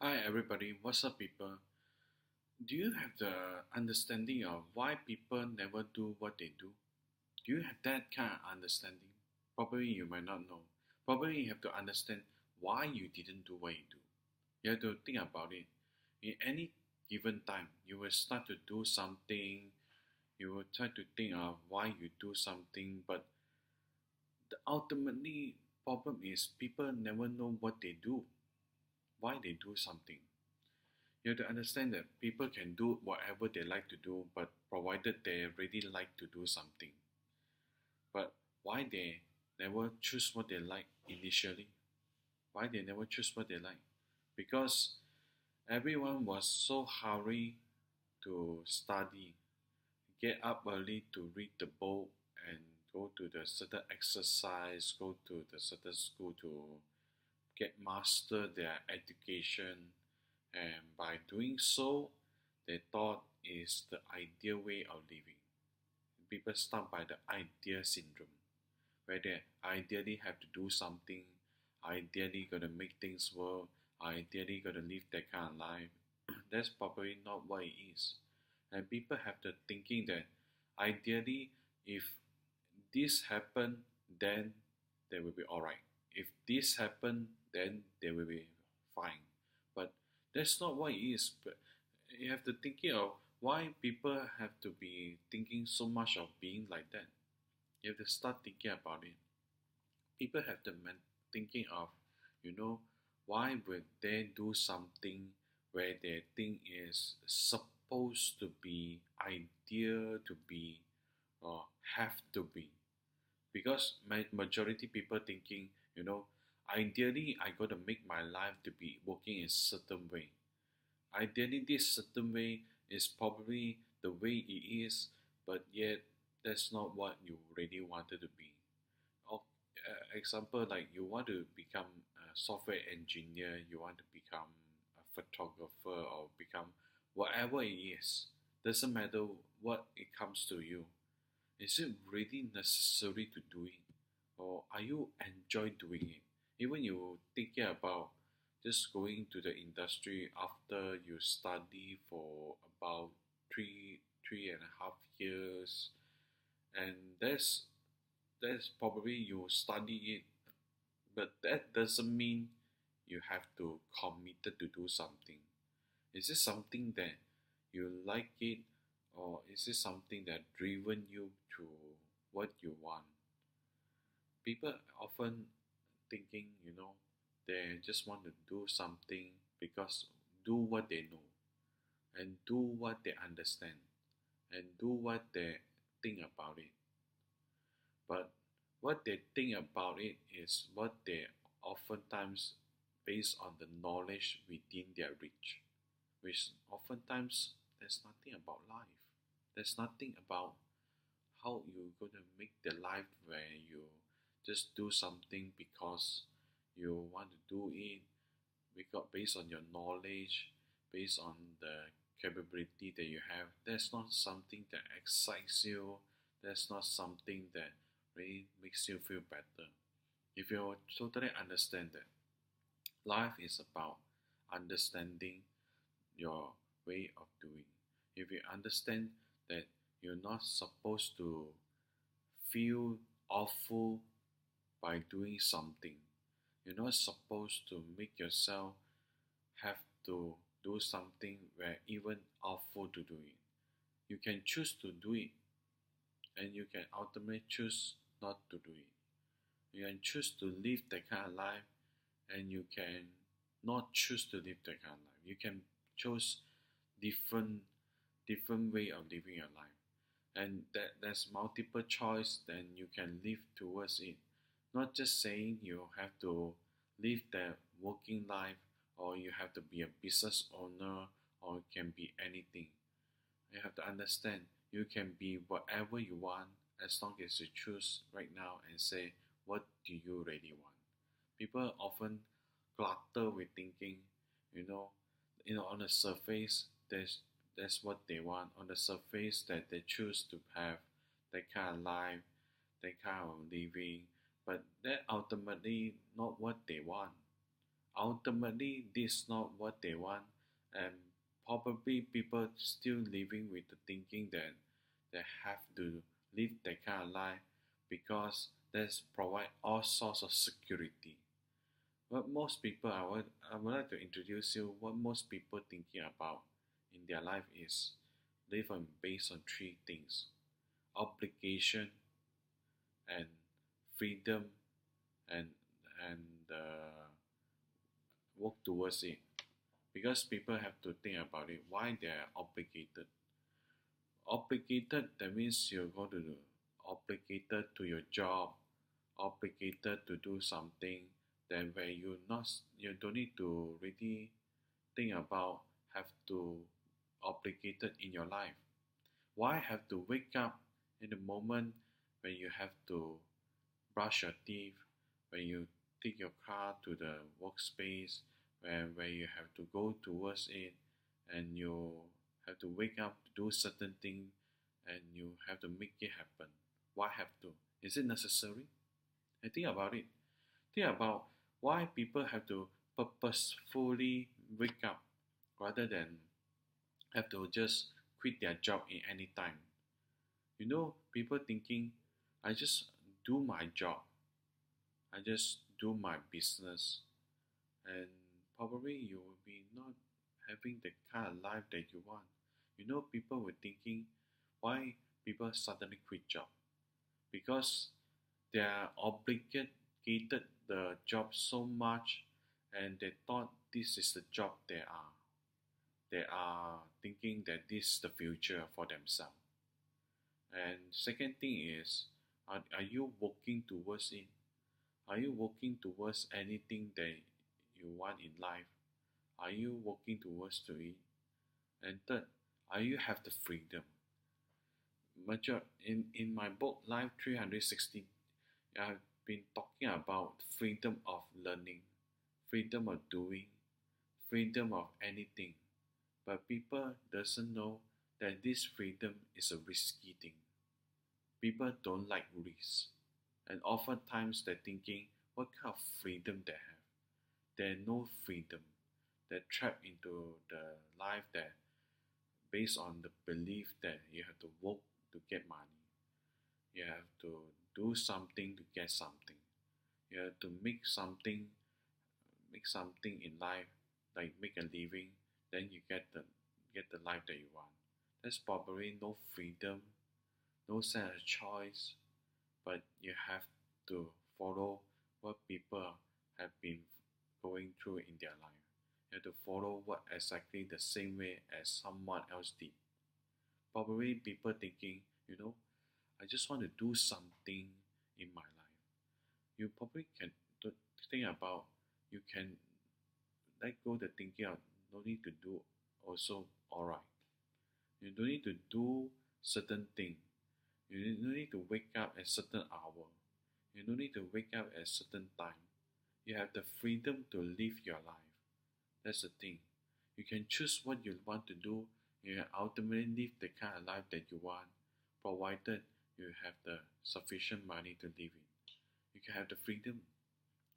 Hi everybody, what's up people? Do you have the understanding of why people never do what they do? Do you have that kind of understanding? Probably you might not know. Probably you have to understand why you didn't do what you do. You have to think about it. In any given time, you will start to do something, you will try to think of why you do something, but the ultimately problem is people never know what they do, why they do something. You have to understand that people can do whatever they like to do, but provided they really like to do something. But why they never choose what they like initially? Why they never choose what they like? Because everyone was so hurry to study, get up early to read the book and go to the certain exercise, go to the certain school to get master their education, and by doing so they thought is the ideal way of living. People start by the ideal syndrome, where they ideally have to do something, ideally gonna make things work, ideally gonna live that kind of life. That's probably not what it is. And people have the thinking that ideally if this happen, then they will be alright. If this happen, then they will be fine. But that's not what it is. But you have to think of why people have to be thinking so much of being like that. You have to start thinking about it. People have to thinking of, you know, why would they do something where they think is supposed to be ideal to be or have to be, because majority people thinking, ideally I got to make my life to be working in certain way. Ideally this certain way is probably the way it is, but yet that's not what you really wanted to be. Or example, like you want to become a software engineer, you want to become a photographer or become whatever it is. Doesn't matter what it comes to you. Is it really necessary to do it? Or are you enjoy doing it? Even you thinking about just going to the industry after you study for about three and a half years, and that's probably you study it, but that doesn't mean you have to committed to do something. Is it something that you like it, or is it something that driven you to what you want? People often thinking, they just want to do something because do what they know and do what they understand and do what they think about it. But what they think about it is what they oftentimes based on the knowledge within their reach, which oftentimes there's nothing about life. There's nothing about how you're gonna make the life where you just do something because you want to do it because based on your knowledge, based on the capability that you have. That's not something that excites you. That's not something that really makes you feel better. If you totally understand that life is about understanding your way of doing. If you understand that you're not supposed to feel awful by doing something, you're not supposed to make yourself have to do something where even awful to do it. You can choose to do it, and you can ultimately choose not to do it. You can choose to live that kind of life, and you can not choose to live that kind of life. You can choose different different way of living your life, and there's multiple choice. Then you can live towards it. Not just saying you have to live that working life, or you have to be a business owner, or it can be anything. You have to understand you can be whatever you want as long as you choose right now and say, what do you really want? People often clutter with thinking, you know, on the surface, that's what they want. On the surface, that they choose to have that kind of life, that kind of living, but that ultimately not what they want. ultimately this is not what they want, and probably people still living with the thinking that they have to live that kind of life because that's provide all sorts of security. What most people, I would like to introduce you what most people thinking about in their life is live on based on three things: obligation and freedom and work towards it. Because people have to think about it, why they are obligated. Obligated, that means you're going to do obligated to your job, obligated to do something, then where you don't need to really think about have to obligated in your life. Why have to wake up in the moment when you have to brush your teeth, when you take your car to the workspace, where you have to go towards it, and you have to wake up to do certain thing, and you have to make it happen. Why have to? Is it necessary? I think about it. Think about why people have to purposefully wake up rather than have to just quit their job in any time. People thinking, I just do my job, I just do my business, and probably you will be not having the kind of life that you want. People were thinking why people suddenly quit job because they are obligated the job so much, and they thought this is the job they are thinking that this is the future for themselves. And second thing is, are you working towards it? Are you working towards anything that you want in life? Are you working towards to it? And third, are you have the freedom? In my book Life 360, I've been talking about freedom of learning, freedom of doing, freedom of anything. But people doesn't know that this freedom is a risky thing. People don't like risk. And oftentimes they're thinking, what kind of freedom they have? There's no freedom. They're trapped into the life that based on the belief that you have to work to get money. You have to do something to get something. You have to make something in life, like make a living, then you get the life that you want. There's probably no freedom, no sense of choice, but you have to follow what people have been going through in their life. You have to follow what exactly the same way as someone else did. Probably people thinking, I just want to do something in my life. You probably can think about, you can let go the thinking of no need to do also alright. You don't need to do certain thing. You don't need to wake up at certain hour. You don't need to wake up at certain time. You have the freedom to live your life. That's the thing. You can choose what you want to do. You can ultimately live the kind of life that you want, provided you have the sufficient money to live it. You can have the freedom,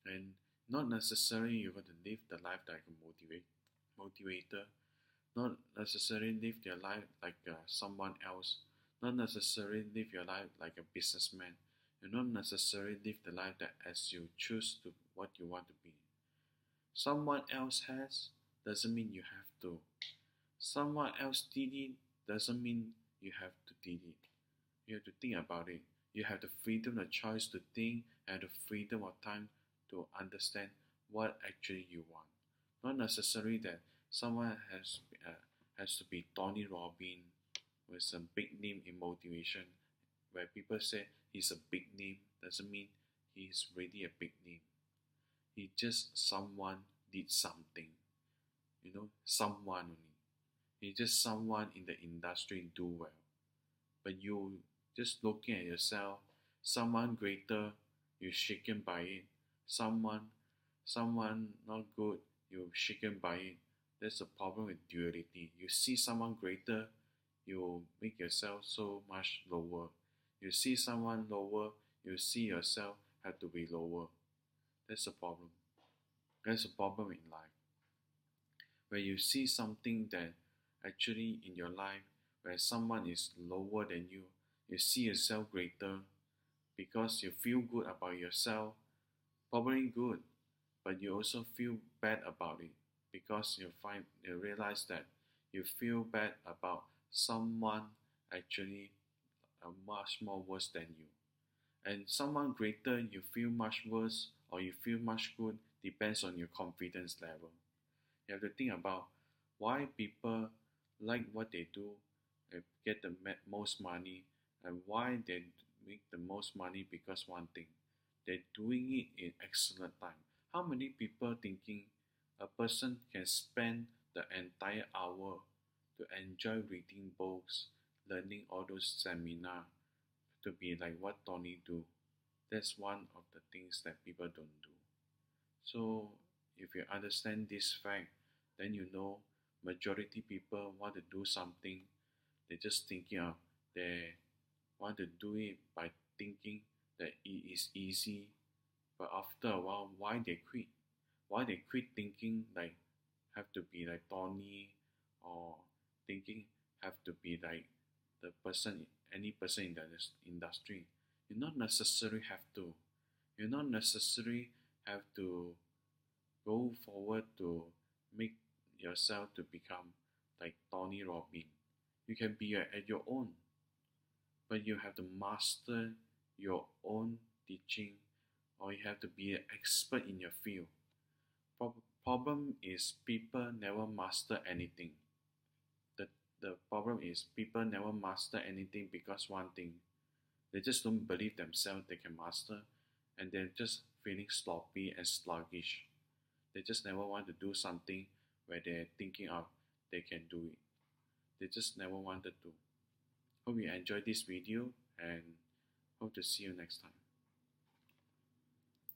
and not necessarily you're going to live the life like a motivator, not necessarily live your life like someone else, not necessarily live your life like a businessman. You not necessarily live the life that as you choose to what you want to be. Someone else has doesn't mean you have to. Someone else did it doesn't mean you have to did it. You have to think about it. You have the freedom, the choice to think, and the freedom of time to understand what actually you want. Not necessarily that someone has to be Tony Robbins with some big name in motivation. Where people say he's a big name doesn't mean he's really a big name. He just someone did something. Someone only. He just someone in the industry do well. But you just looking at yourself, someone greater, you're shaken by it. Someone not good, you're shaken by it. That's the problem with duality. You see someone greater, you make yourself so much lower. You see someone lower, you see yourself have to be lower. That's the problem. There's a problem in life. When you see something that actually in your life, where someone is lower than you see yourself greater because you feel good about yourself, probably good, but you also feel bad about it because you realize that you feel bad about someone actually much more worse than you. And someone greater, you feel much worse or you feel much good, depends on your confidence level. You have to think about why people like what they do, get the most money, and why they make the most money because one thing, they're doing it in excellent time. How many people thinking a person can spend the entire hour to enjoy reading books, learning all those seminar to be like what Tony do? That's one of the things that people don't do. So if you understand this fact, then you know majority people want to do something. They're just thinking of they want to do it by thinking that it is easy. But after a while, why they quit? Why they quit thinking like have to be like Tony or thinking have to be like the person, any person in that industry. You not necessarily have to. You not necessarily have to go forward to make yourself to become like Tony Robbins. You can be at your own, but you have to master your own teaching, or you have to be an expert in your field. Problem is people never master anything. The problem is people never master anything because one thing, they just don't believe themselves they can master, and they're just feeling sloppy and sluggish. They just never want to do something where they're thinking of they can do it. They just never wanted to. Hope you enjoyed this video and hope to see you next time.